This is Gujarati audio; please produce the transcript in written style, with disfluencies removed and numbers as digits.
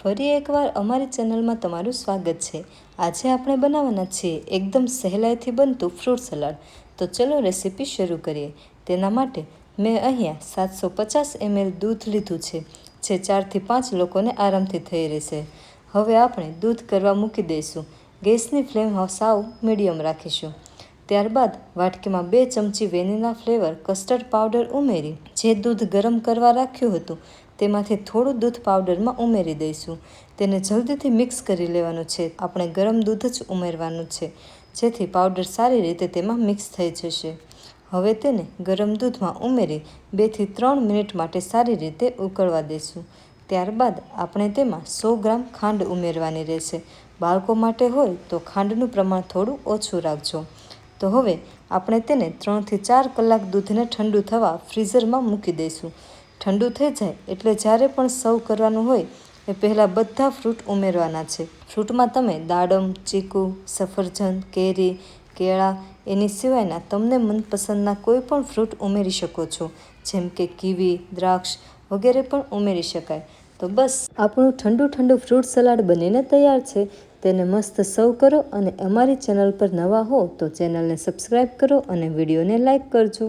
ફરી એકવાર અમારી ચેનલમાં તમારું સ્વાગત છે। આજે આપણે બનાવવાના છીએ એકદમ સહેલાઈથી બનતું ફ્રૂટ સલાડ। તો ચલો રેસીપી શરૂ કરીએ। તેના માટે મેં અહીંયા 750 ml દૂધ લીધું છે, જે 4 થી 5 લોકોને આરામથી થઈ રહેશે। હવે આપણે દૂધ કરવા મૂકી દઈશું। ગેસની ફ્લેમ સાવ મીડિયમ રાખીશું। ત્યારબાદ વાટકીમાં 2 ચમચી વેનીલા ફ્લેવર કસ્ટર્ડ પાવડર ઉમેરી જે દૂધ ગરમ કરવા રાખ્યું હતું તેમાંથી થોડું દૂધ પાવડરમાં ઉમેરી દઈશું। તેને જલ્દીથી મિક્સ કરી લેવાનું છે। આપણે ગરમ દૂધ જ ઉમેરવાનું છે, જેથી પાવડર સારી રીતે તેમાં મિક્સ થઈ જશે। હવે તેને ગરમ દૂધમાં ઉમેરી 2 થી 3 મિનિટ માટે સારી રીતે ઉકળવા દઈશું। ત્યારબાદ આપણે તેમાં 100 ગ્રામ ખાંડ ઉમેરવાની રહેશે। બાળકો માટે હોય તો ખાંડનું પ્રમાણ થોડું ઓછું રાખજો। તો હવે આપણે તેને 3 થી 4 કલાક દૂધને ઠંડુ થવા ફ્રીઝરમાં મૂકી દઈશું। ઠંડુ થઈ જાય એટલે જ્યારે પણ સર્વ કરવાનું હોય એ પહેલાં બધા ફ્રૂટ ઉમેરવાના છે। ફ્રૂટમાં તમે દાડમ, ચીકુ, સફરજન, કેરી, કેળા એની સિવાયના તમને મનપસંદના કોઈ પણ ફ્રૂટ ઉમેરી શકો છો, જેમ કે કીવી, દ્રાક્ષ વગેરે પણ ઉમેરી શકાય। તો બસ આપણું ઠંડુ ફ્રૂટ સલાડ બનીને તૈયાર છે। તેને મસ્ત સર્વ કરો અને અમારી ચેનલ પર નવા હો તો ચેનલને સબસ્ક્રાઈબ કરો અને વિડીયોને લાઈક કરજો।